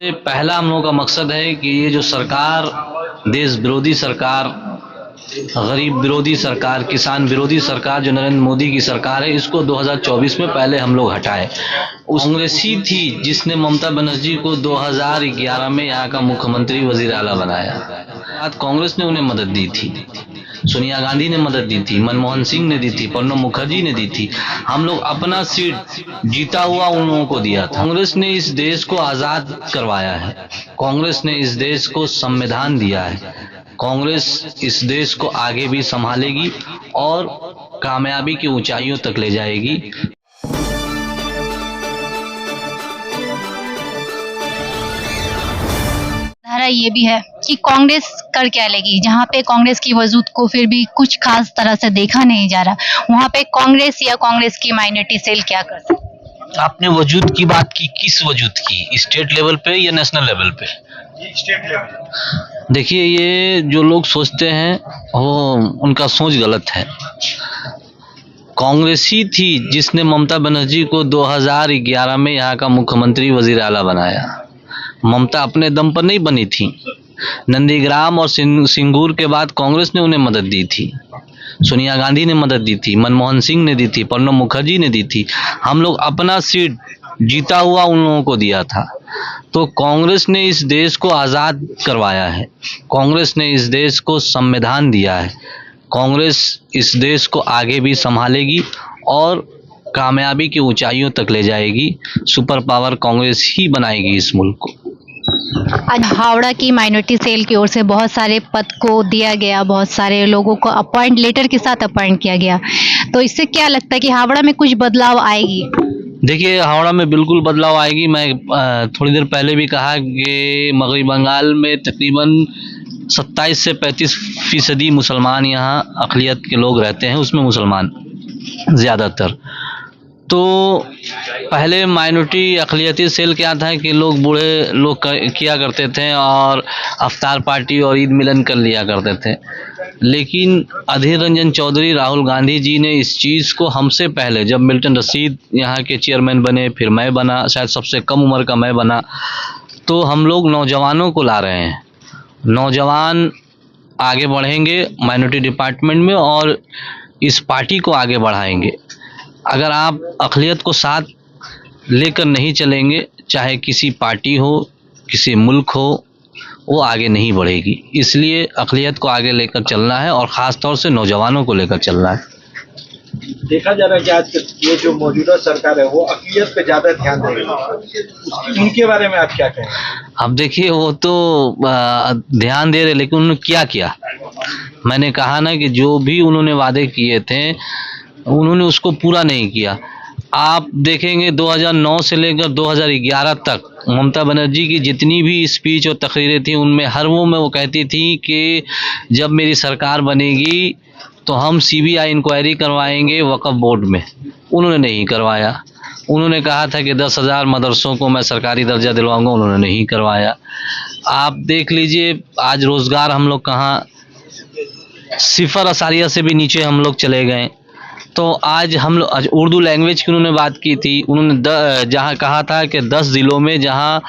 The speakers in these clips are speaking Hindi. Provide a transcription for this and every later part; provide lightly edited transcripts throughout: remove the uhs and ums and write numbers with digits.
पहला हम लोगों का मकसद है कि ये जो सरकार, देश विरोधी सरकार, गरीब विरोधी सरकार, किसान विरोधी सरकार जो नरेंद्र मोदी की सरकार है, इसको 2024 में पहले हम लोग हटाए। उस कांग्रेसी थी जिसने ममता बनर्जी को 2011 में यहाँ का मुख्यमंत्री वजीर आला बनाया। आज कांग्रेस ने उन्हें मदद दी थी, सोनिया गांधी ने मदद दी थी, मनमोहन सिंह ने दी थी, प्रणब मुखर्जी ने दी थी। हम लोग अपना सीट जीता हुआ उन लोगों को दिया था। कांग्रेस ने इस देश को आजाद करवाया है, कांग्रेस ने इस देश को संविधान दिया है, कांग्रेस इस देश को आगे भी संभालेगी और कामयाबी की ऊंचाइयों तक ले जाएगी। धारा ये भी है कि कांग्रेस कर क्या लेगी, जहाँ पे कांग्रेस की वजूद को फिर भी कुछ खास तरह से देखा नहीं जा रहा, वहाँ पे कांग्रेस या कांग्रेस की माइनॉरिटी सेल क्या कर सकती है? आपने वजूद की बात की, किस वजूद की? स्टेट लेवल पे या नेशनल लेवल पे? State level. देखिए, ये जो लोग सोचते हैं वो उनका सोच गलत है। कांग्रेसी थी जिसने ममता बनर्जी को 2011 में यहाँ का मुख्यमंत्री वजीर आला बनाया। ममता अपने दम पर नहीं बनी थी, नंदीग्राम और सिंगूर के बाद कांग्रेस ने उन्हें मदद दी थी, सोनिया गांधी ने मदद दी थी, मनमोहन सिंह ने दी थी, प्रणब मुखर्जी ने दी थी। हम लोग अपना सीट जीता हुआ उन लोगों को दिया था। तो कांग्रेस ने इस देश को आज़ाद करवाया है, कांग्रेस ने इस देश को संविधान दिया है, कांग्रेस इस देश को आगे भी संभालेगी और कामयाबी की ऊंचाइयों तक ले जाएगी। सुपर पावर कांग्रेस ही बनाएगी इस मुल्क को। आज हावड़ा की माइनॉरिटी सेल की ओर से बहुत सारे पद को दिया गया, बहुत सारे लोगों को अपॉइंट लेटर के साथ अपॉइंट किया गया, तो इससे क्या लगता है कि हावड़ा में कुछ बदलाव आएगी? देखिए, हावड़ा में बिल्कुल बदलाव आएगी। मैं थोड़ी देर पहले भी कहा कि मगरबी बंगाल में तकरीबन 27 से 35% मुसलमान यहाँ अक़लियत के लोग रहते हैं, उसमें मुसलमान ज़्यादातर। तो पहले माइनॉरिटी अक़लियती सेल क्या था कि लोग बूढ़े लोग किया करते थे और अफ्तार पार्टी और ईद मिलन कर लिया करते थे, लेकिन अधीर रंजन चौधरी, राहुल गांधी जी ने इस चीज़ को हमसे पहले, जब मिल्टन रशीद यहाँ के चेयरमैन बने, फिर मैं बना, शायद सबसे कम उम्र का मैं बना, तो हम लोग नौजवानों को ला रहे हैं। नौजवान आगे बढ़ेंगे माइनॉरिटी डिपार्टमेंट में और इस पार्टी को आगे बढ़ाएंगे। अगर आप अक़लियत को साथ लेकर नहीं चलेंगे, चाहे किसी पार्टी हो, किसी मुल्क हो, वो आगे नहीं बढ़ेगी। इसलिए अक़लियत को आगे लेकर चलना है और ख़ास तौर से नौजवानों को लेकर चलना है। देखा जा रहा है कि आज ये जो मौजूदा सरकार है वो अक़लियत पे ज़्यादा ध्यान दे रही है, उनके बारे में आप क्या कहें? अब देखिए, वो तो ध्यान दे रहे, लेकिन उन्होंने क्या किया? मैंने कहा ना कि जो भी उन्होंने वादे किए थे उन्होंने उसको पूरा नहीं किया। आप देखेंगे 2009 से लेकर 2011 तक ममता बनर्जी की जितनी भी स्पीच और तकरीरें थी, उनमें हर वो कहती थी कि जब मेरी सरकार बनेगी तो हम CBI इंक्वायरी करवाएंगे वक्फ बोर्ड में। उन्होंने नहीं करवाया। उन्होंने कहा था कि 10,000 मदरसों को मैं सरकारी दर्जा दिलवाऊंगा, उन्होंने नहीं करवाया। आप देख लीजिए, आज रोज़गार हम लोग कहाँ, 0 से भी नीचे हम लोग चले गए। तो आज हम लोग, आज उर्दू लैंग्वेज की उन्होंने बात की थी, उन्होंने जहाँ कहा था कि 10 ज़िलों में जहाँ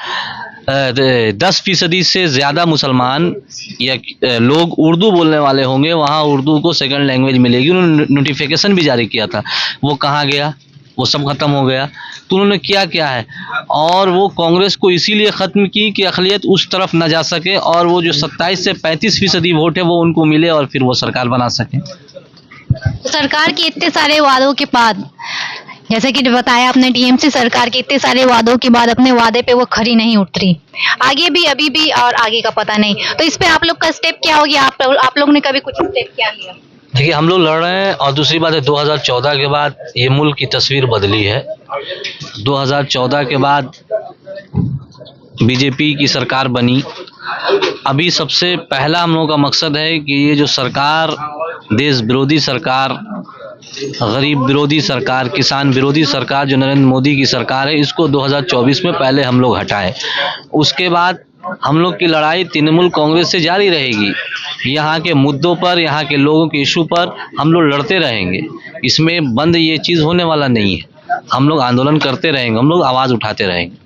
10% से ज़्यादा मुसलमान या लोग उर्दू बोलने वाले होंगे, वहाँ उर्दू को सेकंड लैंग्वेज मिलेगी। उन्होंने नोटिफिकेशन भी जारी किया था, वो कहाँ गया? वो सब ख़त्म हो गया। तो उन्होंने क्या है, और वो कांग्रेस को इसीलिए ख़त्म की कि अक़लियत उस तरफ न जा सके और वो जो 27 से 35% वोट है वो उनको मिले और फिर वो सरकार बना सके। सरकार के इतने सारे वादों के बाद, जैसे कि बताया आपने, TMC सरकार के इतने सारे वादों के बाद अपने वादे पे वो खरी नहीं उतरी, आगे भी, अभी भी, और आगे का पता नहीं। तो इस पे आप लोग का स्टेप क्या हो गया? आप लोग ने कभी कुछ स्टेप क्या लिया? देखिए, हम लोग लड़ रहे हैं और दूसरी बात है 2014 के बाद ये मुल्क की तस्वीर बदली है। 2014 के बाद BJP की सरकार बनी। अभी सबसे पहला हम लोगों का मकसद है कि ये जो सरकार, देश विरोधी सरकार, गरीब विरोधी सरकार, किसान विरोधी सरकार जो नरेंद्र मोदी की सरकार है, इसको 2024 में पहले हम लोग हटाएं। उसके बाद हम लोग की लड़ाई तृणमूल कांग्रेस से जारी रहेगी। यहाँ के मुद्दों पर, यहाँ के लोगों के इशू पर हम लोग लड़ते रहेंगे। इसमें बंद ये चीज़ होने वाला नहीं है। हम लोग आंदोलन करते रहेंगे, हम लोग आवाज़ उठाते रहेंगे।